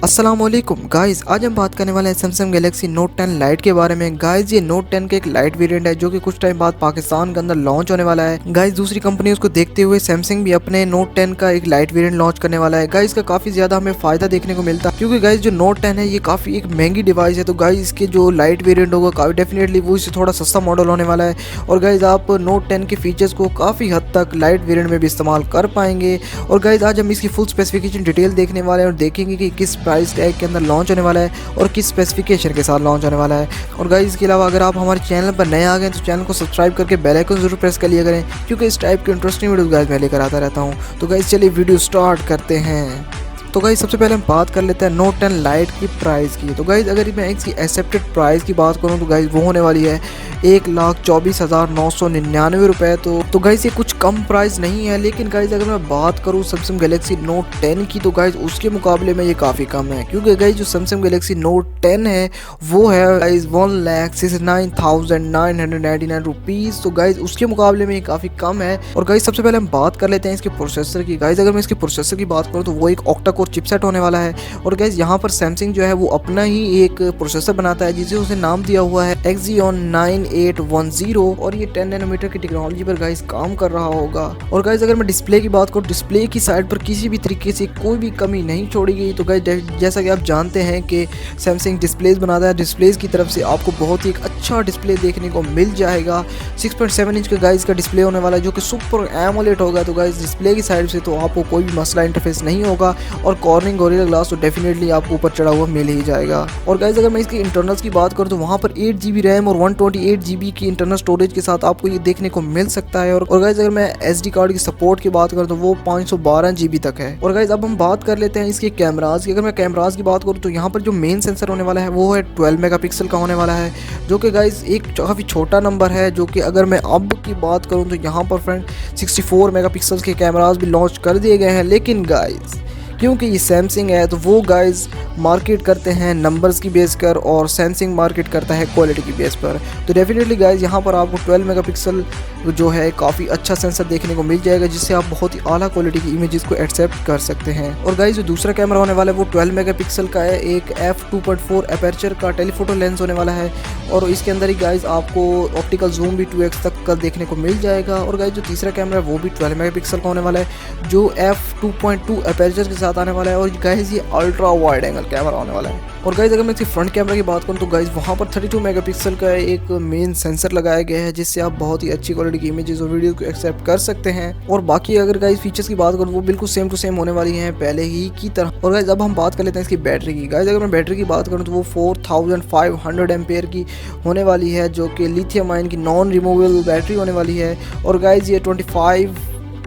अस्सलामुअलैकुम गाइस, आज हम बात करने वाले हैं सैमसंग गैलेक्सी नोट 10 लाइट के बारे में। गाइस ये नोट 10 का एक लाइट वेरिएंट है जो कि कुछ टाइम बाद पाकिस्तान के अंदर लॉन्च होने वाला है। गाइस दूसरी कंपनी उसको देखते हुए सैमसंग भी अपने नोट 10 का एक लाइट वेरिएंट लॉन्च करने वाला है। गाइस इसका काफी ज्यादा हमें फायदा देखने को मिलता है क्योंकि गाइस जो नोट 10 है ये काफी एक महंगी डिवाइस है, तो गाइस इसके जो लाइट वेरियंट होगा डेफिनेटली वो इससे थोड़ा सस्ता मॉडल होने वाला है। और गाइस आप नोट 10 के फीचर्स को काफी हद तक लाइट वेरियंट में भी इस्तेमाल कर पाएंगे। और गाइस आज हम इसकी फुल स्पेसिफिकेशन डिटेल देखने वाले हैं और देखेंगे कि किस प्राइस टैग के अंदर लॉन्च होने वाला है और किस स्पेसिफिकेशन के साथ लॉन्च होने वाला है। और गाइस इसके अलावा अगर आप हमारे चैनल पर नए आ गए तो चैनल को सब्सक्राइब करके बेल आइकन जरूर प्रेस कर लिया करें क्योंकि इस टाइप के इंटरेस्टिंग वीडियोस गाइस मैं लेकर आता रहता हूं। तो गाइस चलिए वीडियो स्टार्ट करते हैं। तो गाइस सबसे पहले हम बात कर लेते हैं नोट 10 लाइट की प्राइस की। तो गाइस अगर मैं इसकी एक्सेप्टेड प्राइस की बात करूं तो गाइस वो होने वाली है 1,24,999 रुपये। तो गाइस ये कुछ कम प्राइस नहीं है, लेकिन गाइस अगर मैं बात करूं सैमसंग गैलेक्सी नोट 10 की तो गाइस उसके मुकाबले में ये काफ़ी कम है क्योंकि गाइस जो सैमसंग गैलेक्सी नोट 10 है वो है गाइस 1,69,999 रुपीज़। तो गाइस उसके मुकाबले में ये काफ़ी कम है। और गाइस सबसे पहले हम बात कर लेते हैं इसके प्रोसेसर की। गाइस अगर मैं इसके प्रोसेसर की बात करूँ तो वो एक ऑक्टा कोर चिपसेट होने वाला है। और गाइस यहाँ पर सैमसंग जो है वो अपना ही एक प्रोसेसर बनाता है जिसे उसे नाम दिया हुआ है Xeon 9810 और ये 10 नैनोमीटर की टेक्नोलॉजी पर गाइस काम कर रहा होगा। और गाइस अगर मैं डिस्प्ले की बात करूँ, डिस्प्ले की साइड पर किसी भी तरीके से कोई भी कमी नहीं छोड़ी गई। तो गाइस जैसा कि आप जानते हैं कि सैमसंग डिस्प्लेज बनाता है, डिस्प्लेज की तरफ से आपको बहुत ही एक अच्छा डिस्प्ले देखने को मिल जाएगा। 6.7 इंच का गाइस का डिस्प्ले होने वाला है जो कि सुपर एमोलेड होगा। तो गाइस डिस्प्ले की साइड से तो आपको कोई भी मसला इंटरफेस नहीं होगा और कॉर्निंग गोरिल्ला ग्लास तो डेफिनेटली आपको ऊपर चढ़ा हुआ मिल ही जाएगा। और गाइस अगर मैं इसके इंटरनल्स की बात करूँ तो वहाँ पर 8GB रैम और 128GB की इंटरनल स्टोरेज के साथ आपको ये देखने को मिल सकता है। और गाइस अगर मैं SD कार्ड की सपोर्ट की बात करूँ तो वो 512GB तक है। और गाइस अब हम बात कर लेते हैं इसके कैमराज की। अगर मैं कैमराज की बात करूँ तो यहाँ पर जो मेन सेंसर होने वाला है वो है 12 मेगापिक्सल का होने वाला है जो कि गाइस एक काफ़ी छोटा नंबर है। जो कि अगर मैं अब की बात करूँ तो यहाँ पर फ्रेंड 64 मेगापिक्सल के कैमराज भी लॉन्च कर दिए गए हैं, लेकिन गाइस क्योंकि ये सैमसंग है तो वो गाइस मार्केट करते हैं नंबर्स की बेस कर और सैमसंग मार्केट करता है क्वालिटी की बेस पर। तो डेफिनेटली गाइस यहाँ पर आपको 12 मेगापिक्सल जो है काफ़ी अच्छा सेंसर देखने को मिल जाएगा जिससे आप बहुत ही आला क्वालिटी की इमेजेस को एक्सेप्ट कर सकते हैं। और गाइस जो दूसरा कैमरा होने वाला है वो 12 मेगापिक्सल का है, एक f2.4 अपर्चर का टेलीफोटो लेंस होने वाला है। और इसके अंदर ही गाइस आपको ऑप्टिकल जूम भी 2x तक का देखने को मिल जाएगा। और गाइस जो तीसरा कैमरा है वो भी 12 मेगापिक्सल का होने वाला है जो f2.2 अपर्चर के साथ आने वाला है। और गाइस ये अल्ट्रा वाइड एंगल कैमरा होने वाला है। और गाइस अगर मैं इसकी फ्रंट कैमरा की बात करूँ तो गाइस वहाँ पर 32 मेगापिक्सल का एक मेन सेंसर लगाया गया है जिससे आप बहुत ही अच्छी क्वालिटी की इमेजेस और वीडियो को एक्सेप्ट कर सकते हैं। और बाकी अगर गाइस फीचर्स की बात करूँ वो बिल्कुल सेम टू सेम होने वाली हैं पहले ही की तरह। और गाइस अब हम बात कर लेते हैं इसकी बैटरी की। गाइस अगर मैं बैटरी की बात करूँ तो वो 4500 एम्पेयर की होने वाली है जो कि लिथियम आयन की नॉन रिमूवेबल बैटरी होने वाली है। और गाइस ये 25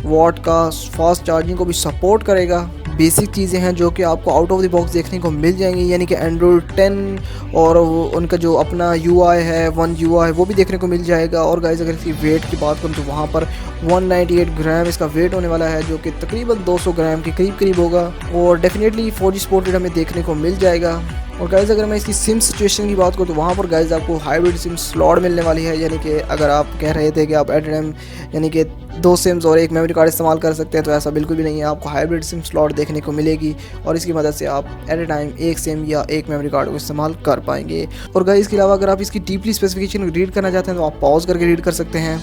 वाट का फास्ट चार्जिंग को भी सपोर्ट करेगा। बेसिक चीज़ें हैं जो कि आपको आउट ऑफ द बॉक्स देखने को मिल जाएंगी, यानी कि एंड्रॉयड 10 और उनका जो अपना UI है One UI वो भी देखने को मिल जाएगा। और गाइस अगर इसकी वेट की बात करूँ तो वहाँ पर 198 ग्राम इसका वेट होने वाला है जो कि तकरीबन 200 ग्राम के करीब होगा। और डेफिनेटली 4G सपोर्टेड हमें देखने को मिल जाएगा। और गाइस अगर मैं इसकी सिम सिचुएशन की बात करूँ तो वहाँ पर गाइस आपको हाइब्रिड सिम स्लॉट मिलने वाली है, यानी कि अगर आप कह रहे थे कि आप एट टाइम यानी कि 2 सिम्स और एक मेमोरी कार्ड इस्तेमाल कर सकते हैं तो ऐसा बिल्कुल भी नहीं है। आपको हाइब्रिड सिम स्लॉट देखने को मिलेगी और इसकी मदद से आप एट टाइम एक सिम या एक मेमोरी कार्ड को इस्तेमाल कर पाएंगे। और गाइस इसके अलावा अगर आप इसकी डीपली स्पेसिफिकेशन रीड करना चाहते हैं तो आप पॉज करके रीड कर सकते हैं।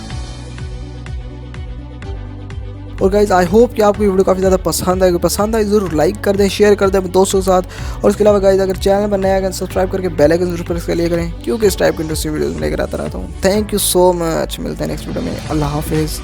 और गाइस आई होप कि आपको ये वीडियो काफ़ी ज़्यादा पसंद आएगी। पसंद आए ज़रूर लाइक कर दें, शेयर कर दें अपने दोस्तों के साथ। और इसके अलावा गाइस अगर चैनल पर नया है सब्सक्राइब करके बेल आइकन जरूर प्रेस कर लिया करें क्योंकि इस टाइप की इंटरेस्टिंग वीडियोस लेकर आता रहता हूँ। थैंक यू सो मच, मिलते हैं नेक्स्ट वीडियो में। अल्लाह हाफिज़।